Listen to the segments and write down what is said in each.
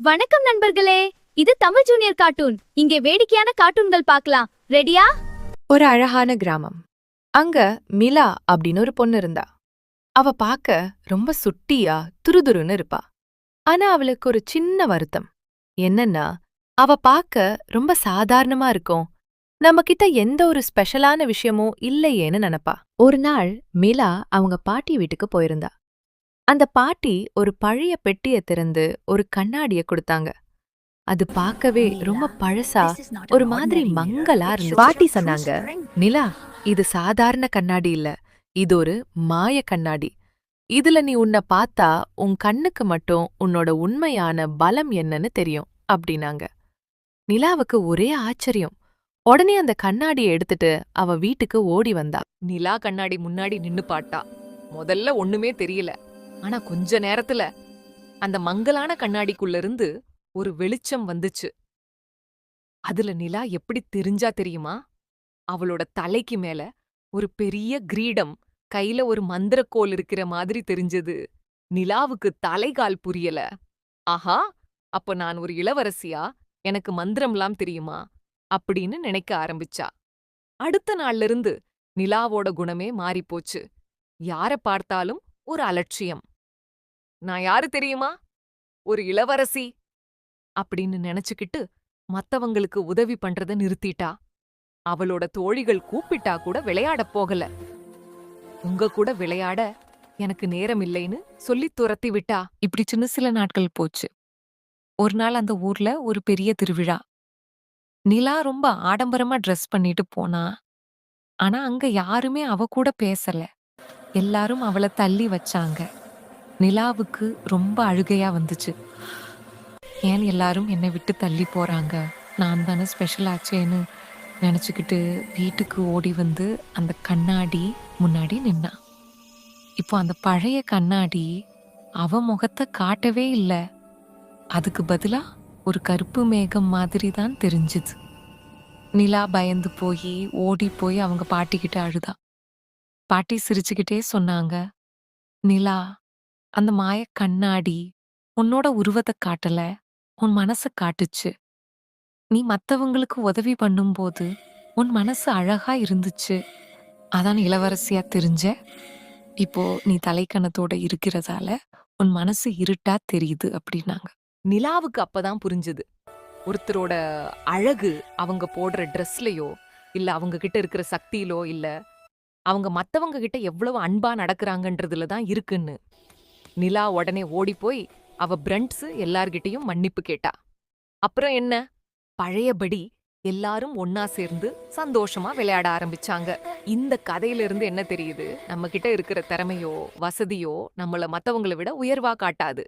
வணக்கம் நண்பர்களே, இது தமிழ் ஜூனியர் கார்ட்டூன். இங்கே வேடிக்கையான கார்ட்டூன்கள் பார்க்கலாம். ரெடியா? ஒரு அழகான கிராமம். அங்க மிலா அப்படின்னு ஒரு பொண்ணு இருந்தா. அவ பார்க்க ரொம்ப சுட்டியா துருதுருன்னு இருப்பா. ஆனா அவளுக்கு ஒரு சின்ன வருத்தம். என்னன்னா, அவ பார்க்க ரொம்ப சாதாரணமா இருக்கும். நம்ம கிட்ட எந்த ஒரு ஸ்பெஷலான விஷயமும் இல்லையேன்னு நினைப்பா. ஒரு நாள் மிலா அவங்க பாட்டி வீட்டுக்கு போயிருந்தா. அந்த பாட்டி ஒரு பழைய பெட்டிய திறந்து ஒரு கண்ணாடிய கொடுத்தாங்க. அது பார்க்கவே ரொம்ப பழசா ஒரு மாதிரி மங்கலா இருந்துச்சு. பாட்டி சொன்னாங்க, நிலா, இது சாதாரண கண்ணாடி இல்ல, இது ஒரு மாய கண்ணாடி. இதுல நீ உன்னை பார்த்தா உன் கண்ணுக்கு மட்டும் உன்னோட உண்மையான பலம் என்னன்னு தெரியும் அப்படின்னாங்க. நிலாவுக்கு ஒரே ஆச்சரியம். உடனே அந்த கண்ணாடியை எடுத்துட்டு அவ வீட்டுக்கு ஓடி வந்தா. நிலா கண்ணாடி முன்னாடி நின்னு பாட்டா. முதல்ல ஒண்ணுமே தெரியல. ஆனா கொஞ்ச நேரத்துல அந்த மங்கலான கண்ணாடிக்குள்ள இருந்து ஒரு வெளிச்சம் வந்துச்சு. அதுல நிலா எப்படி தெரிஞ்சா தெரியுமா? அவளோட தலைக்கு மேல ஒரு பெரிய கிரீடம், கையில ஒரு மந்திரக்கோல் இருக்கிற மாதிரி தெரிஞ்சது. நிலாவுக்கு தலைகால் புரியல. ஆஹா, அப்ப நான் ஒரு இளவரசியா? எனக்கு மந்திரம்லாம் தெரியுமா? அப்படின்னு நினைக்க ஆரம்பிச்சா. அடுத்த நாள்ல இருந்து நிலாவோட குணமே மாறிப்போச்சு. யார பார்த்தாலும் ஒரு அலட்சியம். நான் யாரு தெரியுமா? ஒரு இளவரசி அப்படின்னு நினைச்சுக்கிட்டு மத்தவங்களுக்கு உதவி பண்றத நிறுத்திட்டா. அவளோட தோழிகள் கூப்பிட்டா கூட விளையாடப் போகல. உங்க கூட விளையாட எனக்கு நேரம் இல்லைன்னு சொல்லி துரத்தி விட்டா. இப்படி சில நாட்கள் போச்சு. ஒரு நாள் அந்த ஊர்ல ஒரு பெரிய திருவிழா. நிலா ரொம்ப ஆடம்பரமா ட்ரெஸ் பண்ணிட்டு போனா. ஆனா அங்க யாருமே அவ கூட பேசல. எல்லாரும் அவளை தள்ளி வச்சாங்க. நிலாவுக்கு ரொம்ப அழுகையா வந்துச்சு. ஏன் எல்லாரும் என்னை விட்டு தள்ளி போறாங்க? நான் தானே ஸ்பெஷல் ஆச்சேன்னு நினச்சிக்கிட்டு வீட்டுக்கு ஓடி வந்து அந்த கண்ணாடி முன்னாடி நின்னா. இப்போ அந்த பழைய கண்ணாடி அவ முகத்தை காட்டவே இல்லை. அதுக்கு பதிலா ஒரு கருப்பு மேகம் மாதிரி தான் தெரிஞ்சுது. நிலா பயந்து போய் ஓடி போய் அவங்க பாட்டிக்கிட்ட அழுதா. பாட்டி சிரிச்சுக்கிட்டே சொன்னாங்க, நிலா, அந்த மாய கண்ணாடி உன்னோட உருவத்தை காட்டல, உன் மனச காட்டுச்சு. நீ மத்தவங்களுக்கு உதவி பண்ணும்போது உன் மனசு அழகா இருந்துச்சு. அதான் இளவரசியா தெரிஞ்ச. இப்போ நீ தலைக்கணத்தோட இருக்கிறதால உன் மனசு இருட்டா தெரியுது அப்படின்னாங்க. நிலாவுக்கு அப்பதான் புரிஞ்சுது, ஒருத்தரோட அழகு அவங்க போடுற ட்ரெஸ்லயோ இல்ல அவங்க கிட்ட இருக்கிற சக்தியிலோ இல்ல, அவங்க மத்தவங்க கிட்ட எவ்வளவு அன்பா நடக்கிறாங்கன்றதுல தான் இருக்குன்னு. நிலா உடனே ஓடி போய் அவ பிரண்ட்ஸ் எல்லார்கிட்டயும் மன்னிப்பு கேட்டா. அப்புறம் என்ன, பழையபடி எல்லாரும் ஒன்னா சேர்ந்து சந்தோஷமா விளையாட ஆரம்பிச்சாங்க. இந்த கதையில இருந்து என்ன தெரியுது? நம்ம கிட்ட இருக்கிற திறமையோ வசதியோ நம்மள மத்தவங்களை விட உயர்வா காட்டாது.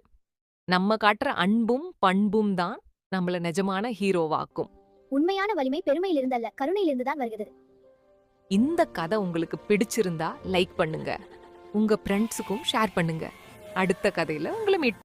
நம்ம காட்டுற அன்பும் பண்பும் தான் நம்மள நிஜமான ஹீரோவாக்கும். உண்மையான வலிமை பெருமையிலிருந்து அல்ல, கருணையிலிருந்து தான் வருகிறது. இந்த கதை உங்களுக்கு பிடிச்சிருந்தா லைக் பண்ணுங்க, உங்க ஃப்ரெண்ட்ஸுக்கும் ஷேர் பண்ணுங்க. அடுத்த கதையில உங்களை மீட்